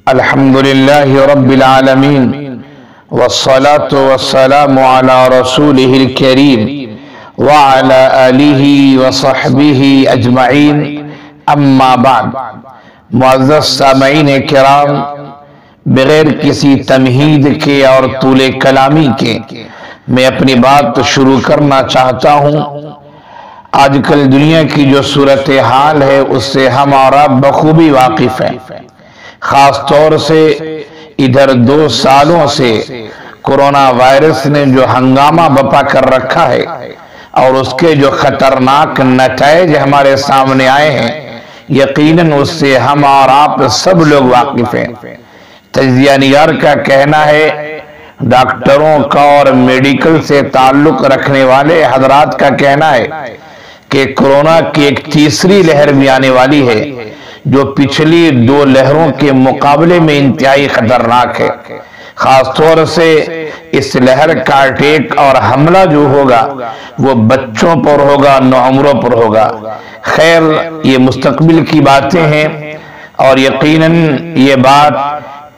الحمدللہ رب العالمین والصلاة والسلام علی رسولہ الکریم وعلی آلہ وصحبہ اجمعین اما بعد۔ معزز سامعین کرام، بغیر کسی تمہید کے اور طول کلامی کے میں اپنی بات شروع کرنا چاہتا ہوں۔ آج کل دنیا کی جو صورتحال ہے اس سے ہم اور آپ بخوبی واقف ہیں۔ خاص طور سے ادھر 2 سالوں سے کورونا وائرس نے جو ہنگامہ بپا کر رکھا ہے اور اس کے جو خطرناک نتائج ہمارے سامنے آئے ہیں، یقیناً اس سے ہم اور آپ سب لوگ واقف ہیں۔ تجزیہ نگار کا کہنا ہے، ڈاکٹروں کا اور میڈیکل سے تعلق رکھنے والے حضرات کا کہنا ہے کہ کورونا کی ایک تیسری لہر بھی آنے والی ہے جو پچھلی 2 لہروں کے مقابلے میں انتہائی خطرناک ہے۔ خاص طور سے اس لہر کا اٹیک اور حملہ جو ہوگا وہ بچوں پر ہوگا، نوعمروں پر ہوگا۔ خیر، یہ مستقبل کی باتیں ہیں اور یقیناً یہ بات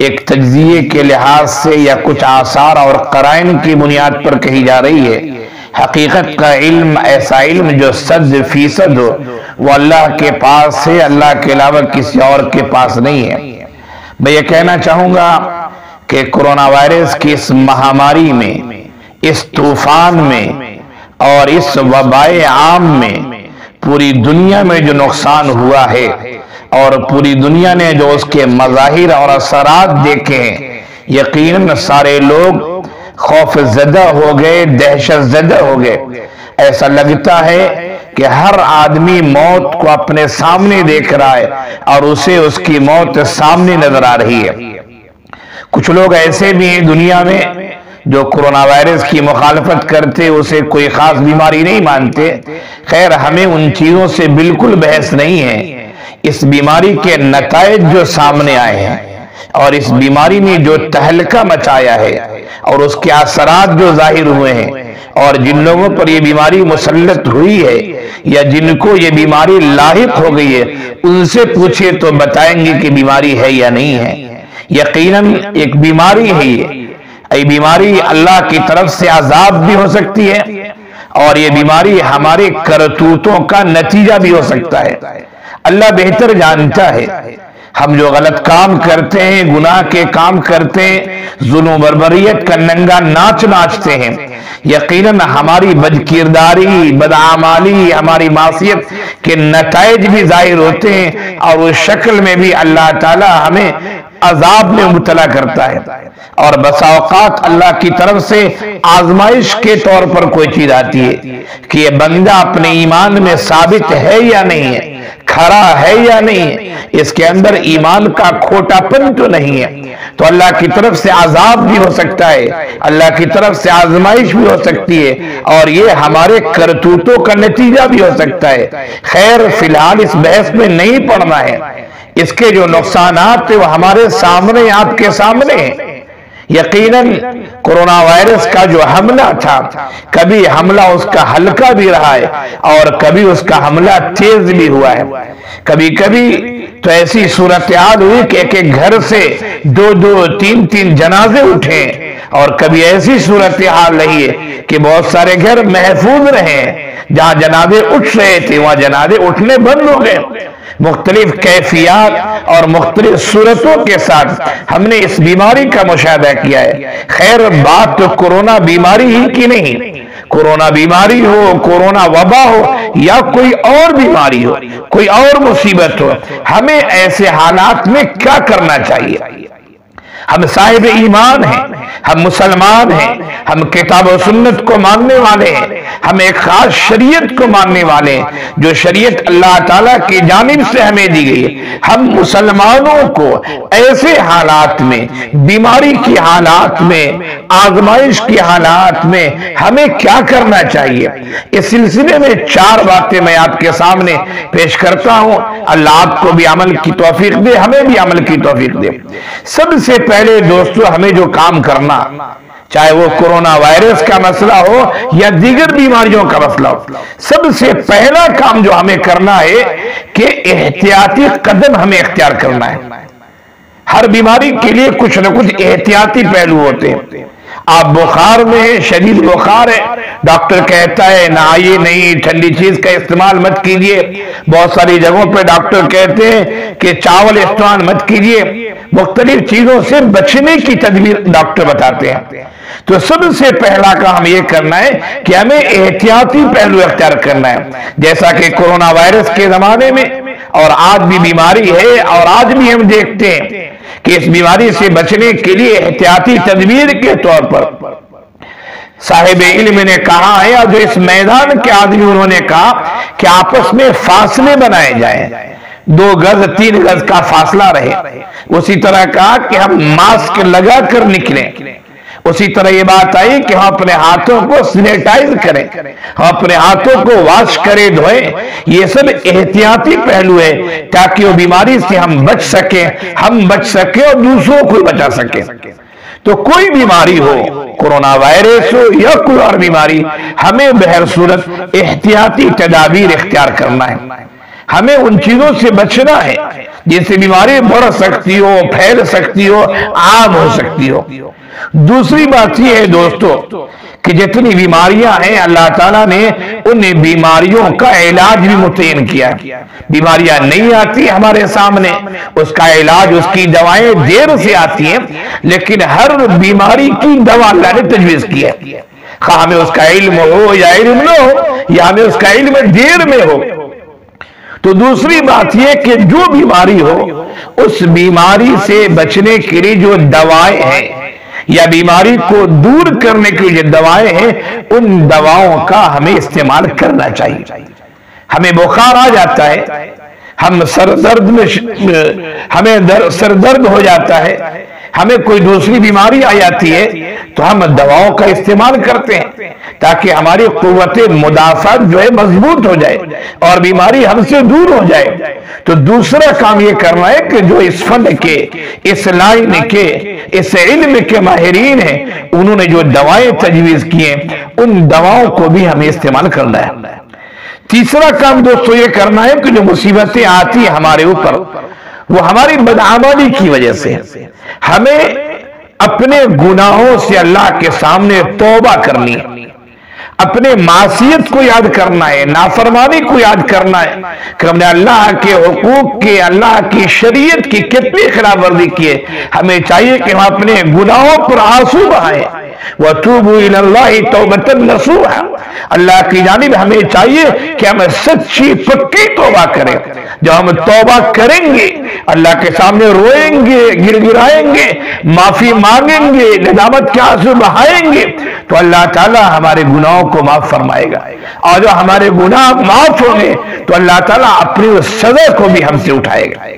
ایک تجزیے کے لحاظ سے یا کچھ آثار اور قرائن کی بنیاد پر کہی جا رہی ہے۔ حقیقت کا علم، ایسا علم جو 100% ہو، وہ اللہ کے پاس ہے، اللہ کے علاوہ کسی اور کے پاس نہیں ہے۔ میں یہ کہنا چاہوں گا کہ کورونا وائرس کی اس مہاماری میں، اس طوفان میں اور اس وبائے عام میں پوری دنیا میں جو نقصان ہوا ہے اور پوری دنیا نے جو اس کے مظاہر اور اثرات دیکھے ہیں، یقیناً سارے لوگ خوف زدہ ہو گئے، دہشت زدہ ہو گئے۔ ایسا لگتا ہے کہ ہر آدمی موت کو اپنے سامنے دیکھ رہا ہے اور اسے اس کی موت سامنے نظر آ رہی ہے۔ کچھ لوگ ایسے بھی ہیں دنیا میں جو کورونا وائرس کی مخالفت کرتے، اسے کوئی خاص بیماری نہیں مانتے۔ خیر، ہمیں ان چیزوں سے بالکل بحث نہیں ہے۔ اس بیماری کے نتائج جو سامنے آئے ہیں اور اس بیماری نے جو تہلکہ مچایا ہے اور اس کے اثرات جو ظاہر ہوئے ہیں، اور جن لوگوں پر یہ بیماری مسلط ہوئی ہے یا جن کو یہ بیماری لاحق ہو گئی ہے، ان سے پوچھے تو بتائیں گے کہ بیماری ہے یا نہیں ہے۔ یقیناً ایک بیماری ہے یہ بیماری اللہ کی طرف سے عذاب بھی ہو سکتی ہے اور یہ بیماری ہمارے کرتوتوں کا نتیجہ بھی ہو سکتا ہے۔ اللہ بہتر جانتا ہے۔ ہم جو غلط کام کرتے ہیں، گناہ کے کام کرتے ہیں، ظلم و بربریت کا ننگا ناچ ناچتے ہیں، یقیناً ہماری بدکرداری، بدعمالی، ہماری معصیت کے نتائج بھی ظاہر ہوتے ہیں اور اس شکل میں بھی اللہ تعالی ہمیں عذاب میں مبتلا کرتا ہے۔ اور بسا اوقات اللہ کی طرف سے آزمائش کے طور پر کوئی چیز آتی ہے کہ یہ بندہ اپنے ایمان میں ثابت ہے یا نہیں ہے، کھڑا ہے یا نہیں ہے، اس کے اندر ایمان کا کھوٹا پن تو نہیں ہے، تو اللہ کی طرف سے عذاب بھی ہو سکتا ہے، اللہ کی طرف سے آزمائش بھی ہو سکتی ہے اور یہ ہمارے کرتوتوں کا نتیجہ بھی ہو سکتا ہے۔ خیر، فی الحال اس بحث میں نہیں پڑنا ہے۔ اس کے جو نقصانات تھے وہ ہمارے سامنے، آپ کے سامنے ہیں۔ یقیناً کورونا وائرس کا جو حملہ تھا، کبھی حملہ اس کا ہلکا بھی رہا ہے اور کبھی اس کا حملہ تیز بھی ہوا ہے۔ کبھی کبھی تو ایسی صورتحال ہوئی کہ ایک گھر سے 2 3 جنازے اٹھے اور کبھی ایسی صورتحال رہی ہے کہ بہت سارے گھر محفوظ رہے ہیں، جہاں جنازے اٹھ رہے تھے وہاں جنازے اٹھنے بند ہو گئے۔ مختلف کیفیات اور مختلف صورتوں کے ساتھ ہم نے اس بیماری کا مشاہدہ کیا ہے۔ خیر، بات تو کورونا بیماری ہی کی نہیں، کورونا بیماری ہو، کورونا وبا ہو یا کوئی اور بیماری ہو، کوئی اور مصیبت ہو، ہمیں ایسے حالات میں کیا کرنا چاہیے؟ ہم صاحب ایمان ہیں، ہم مسلمان ہیں، ہم کتاب و سنت کو ماننے والے ہیں، ہم ایک خاص شریعت کو ماننے والے ہیں جو شریعت اللہ تعالیٰ کی جانب سے ہمیں دی گئی ہے۔ ہم مسلمانوں کو ایسے حالات میں، بیماری کی حالات میں، آزمائش کی حالات میں ہمیں کیا کرنا چاہیے؟ اس سلسلے میں 4 باتیں میں آپ کے سامنے پیش کرتا ہوں۔ اللہ آپ کو بھی عمل کی توفیق دے، ہمیں بھی عمل کی توفیق دے۔ سب سے پہلے دوستو، ہمیں جو کام کرنا، چاہے وہ کورونا وائرس کا مسئلہ ہو یا دیگر بیماریوں کا مسئلہ ہو، سب سے پہلا کام جو ہمیں کرنا ہے کہ احتیاطی قدم ہمیں اختیار کرنا ہے۔ ہر بیماری کے لیے کچھ نہ کچھ احتیاطی پہلو ہوتے ہیں۔ آپ بخار میں ہیں، شدید بخار ہے، ڈاکٹر کہتا ہے نہائیے نہیں، ٹھنڈی چیز کا استعمال مت کیجیے۔ بہت ساری جگہوں پہ ڈاکٹر کہتے ہیں کہ چاول استعمال مت کیجیے، مختلف چیزوں سے بچنے کی تدبیر ڈاکٹر بتاتے ہیں۔ تو سب سے پہلا کام یہ کرنا ہے کہ ہمیں احتیاطی پہلو اختیار کرنا ہے، جیسا کہ کورونا وائرس کے زمانے میں اور آج بھی بیماری ہے، اور آج بھی ہم دیکھتے ہیں کہ اس بیماری سے بچنے کے لیے احتیاطی تدبیر کے طور پر صاحب علم نے کہا ہے، اور جو اس میدان کے آدمی انہوں نے کہا کہ آپس میں فاصلے بنائے جائیں، 2 گز 3 گز کا فاصلہ رہے۔ اسی طرح کہا کہ ہم ماسک لگا کر نکلیں۔ اسی طرح یہ بات آئی کہ ہم اپنے ہاتھوں کو سینیٹائز کریں، ہم اپنے ہاتھوں کو واش کریں، دھوئیں۔ یہ سب احتیاطی پہلو ہے تاکہ وہ بیماری سے ہم بچ سکیں اور دوسروں کو بچا سکیں۔ تو کوئی بیماری ہو، کورونا وائرس ہو یا کوئی اور بیماری، ہمیں بہر صورت احتیاطی تدابیر اختیار کرنا ہے۔ ہمیں ان چیزوں سے بچنا ہے جن سے بیماری بڑھ سکتی ہو، پھیل سکتی ہو، عام ہو سکتی ہو۔ دوسری بات یہ ہے دوستو کہ جتنی بیماریاں ہیں اللہ تعالیٰ نے ان بیماریوں کا علاج بھی متعین کیا ہے۔ بیماریاں نہیں آتی ہمارے سامنے، اس کا علاج، اس کی دوائیں دیر سے آتی ہیں، لیکن ہر بیماری کی دوا اللہ نے تجویز کی ہے، خواہ ہمیں اس کا علم ہو یا علم نہ ہو، یا ہمیں اس کا علم دیر میں ہو۔ تو دوسری بات یہ کہ جو بیماری ہو، اس بیماری سے بچنے کے لیے جو دوائیں ہیں یا بیماری کو دور کرنے کے لیے جو دوائیں ہیں، ان دواؤں کا ہمیں استعمال کرنا چاہیے۔ ہمیں بخار آ جاتا ہے، ہمیں سر درد ہو جاتا ہے، ہمیں کوئی دوسری بیماری آ جاتی ہے تو ہم دواؤں کا استعمال کرتے ہیں تاکہ ہماری قوت مدافعت جو ہے مضبوط ہو جائے اور بیماری ہم سے دور ہو جائے۔ تو دوسرا کام یہ کرنا ہے کہ جو اس فن کے، اس لائن کے، اس علم کے ماہرین ہیں، انہوں نے جو دوائیں تجویز کی ہیں، ان دواؤں کو بھی ہمیں استعمال کرنا ہے۔ تیسرا کام دوستو یہ کرنا ہے کہ جو مصیبتیں آتی ہیں ہمارے اوپر، وہ ہماری بدعملی کی وجہ سے، ہمیں اپنے گناہوں سے اللہ کے سامنے توبہ کرنی ہے، اپنے معصیت کو یاد کرنا ہے، نافرمانی کو یاد کرنا ہے کہ ہم نے اللہ کے حقوق کے، اللہ کی شریعت کی کتنی خلاف ورزی کی ہے۔ ہمیں چاہیے کہ ہم اپنے گناہوں پر آنسو بہائیں، وَتُوبُوا إِلَى اللَّهِ تَوْبَةً نَصُوحًا، اللہ کی جانب ہمیں چاہیے کہ ہم سچی پکی توبہ کریں۔ جب ہم توبہ کریں گے، اللہ کے سامنے روئیں گے، گر گرائیں گے، معافی مانگیں گے، ندامت کے آنسو بہائیں گے، تو اللہ تعالیٰ ہمارے گناہوں کو معاف فرمائے گا، اور جو ہمارے گناہ معاف ہوں گے تو اللہ تعالیٰ اپنی اس سزا کو بھی ہم سے اٹھائے گا۔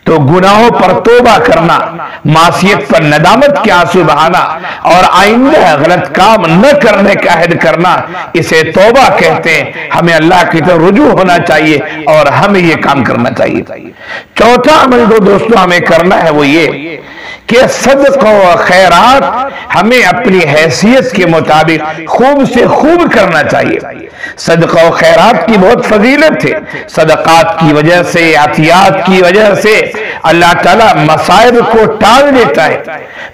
تو گناہوں پر توبہ کرنا، معصیت پر ندامت کے آنسو بہانا اور آئندہ غلط کام نہ کرنے کا عہد کرنا، اسے توبہ کہتے ہیں۔ ہمیں اللہ کی طرف رجوع ہونا چاہیے اور ہمیں یہ کام کرنا چاہیے۔ چوتھا عمل جو دوستو ہمیں کرنا ہے وہ یہ کہ صدقہ و خیرات ہمیں اپنی حیثیت کے مطابق خوب سے خوب کرنا چاہیے۔ صدقہ و خیرات کی بہت فضیلت ہے۔ صدقات کی وجہ سے، عطیات کی وجہ سے اللہ تعالیٰ مصائب کو ٹال دیتا ہے،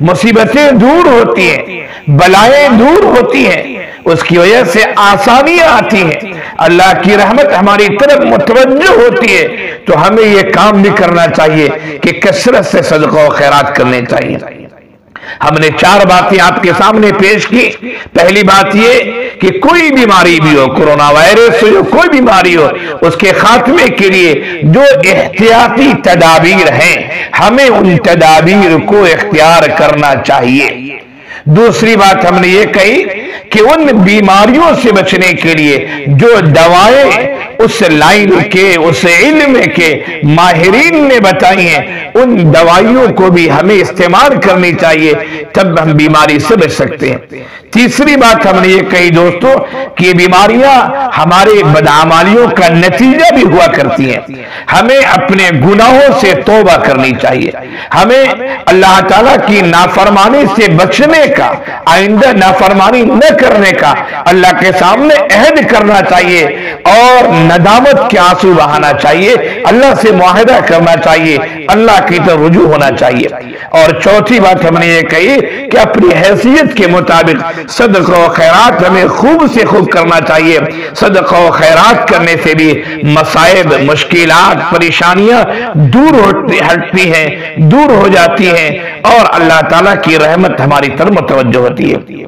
مصیبتیں دور ہوتی ہیں، بلائیں دور ہوتی ہیں، اس کی وجہ سے آسانیاں آتی ہیں، اللہ کی رحمت ہماری طرف متوجہ ہوتی ہے۔ تو ہمیں یہ کام بھی کرنا چاہیے کہ کثرت سے صدقہ و خیرات کرنے چاہیے۔ ہم نے 4 باتیں آپ کے سامنے پیش کی۔ پہلی بات یہ کہ کوئی بیماری بھی ہو، کورونا وائرس ہو، کوئی بیماری ہو، اس کے خاتمے کے لیے جو احتیاطی تدابیر ہیں، ہمیں ان تدابیر کو اختیار کرنا چاہیے۔ دوسری بات ہم نے یہ کہی کہ ان بیماریوں سے بچنے کے لیے جو دوائیں اس لائن کے، اس علم کے ماہرین نے بتائی ہیں، ان دوائیوں کو بھی ہمیں استعمال کرنی چاہیے، تب ہم بیماری سے بچ سکتے ہیں۔ تیسری بات ہم نے یہ کہی دوستو کہ یہ بیماریاں ہمارے بدعمالیوں کا نتیجہ بھی ہوا کرتی ہیں. ہمیں اپنے گناہوں سے توبہ کرنی چاہیے. ہمیں اللہ تعالیٰ کی نافرمانی سے بچنے کا، آئندہ نافرمانی نہ کرنے کا اللہ کے سامنے عہد کرنا چاہیے اور ندامت کے آنسو بہانا چاہیے. اللہ سے معاہدہ کرنا چاہیے، اللہ کی طرف رجوع ہونا چاہیے. اور چوتھی بات ہم نے یہ کہی کہ اپنی حیثیت کے مطابق صدقہ و خیرات ہمیں خوب سے خوب کرنا چاہیے. صدقہ و خیرات کرنے سے بھی مصائب، مشکلات، پریشانیاں دور ہٹتی ہیں، دور ہو جاتی ہیں اور اللہ تعالیٰ کی رحمت ہماری طرف متوجہ ہوتی ہے.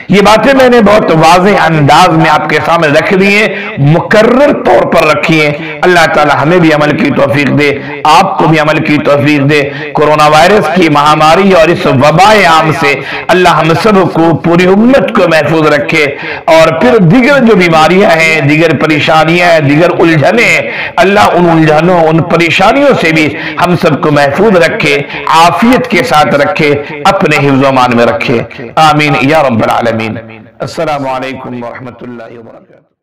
یہ باتیں میں نے بہت واضح انداز میں آپ کے سامنے رکھ دی ہیں، مکرر طور پر رکھی ہیں. اللہ تعالی ہمیں بھی عمل کی توفیق دے، آپ کو بھی عمل کی توفیق دے. کورونا وائرس کی مہاماری اور اس وبائے عام سے اللہ ہم سب کو، پوری امت کو محفوظ رکھے. اور پھر دیگر جو بیماریاں ہیں، دیگر پریشانیاں ہیں، دیگر الجھنیں ہیں، اللہ ان الجھنوں، ان پریشانیوں سے بھی ہم سب کو محفوظ رکھے، عافیت کے ساتھ رکھے، اپنے حفظ و امان میں رکھے. آمین یا رب العالمین. السلام علیکم ورحمۃ اللہ وبرکاتہ.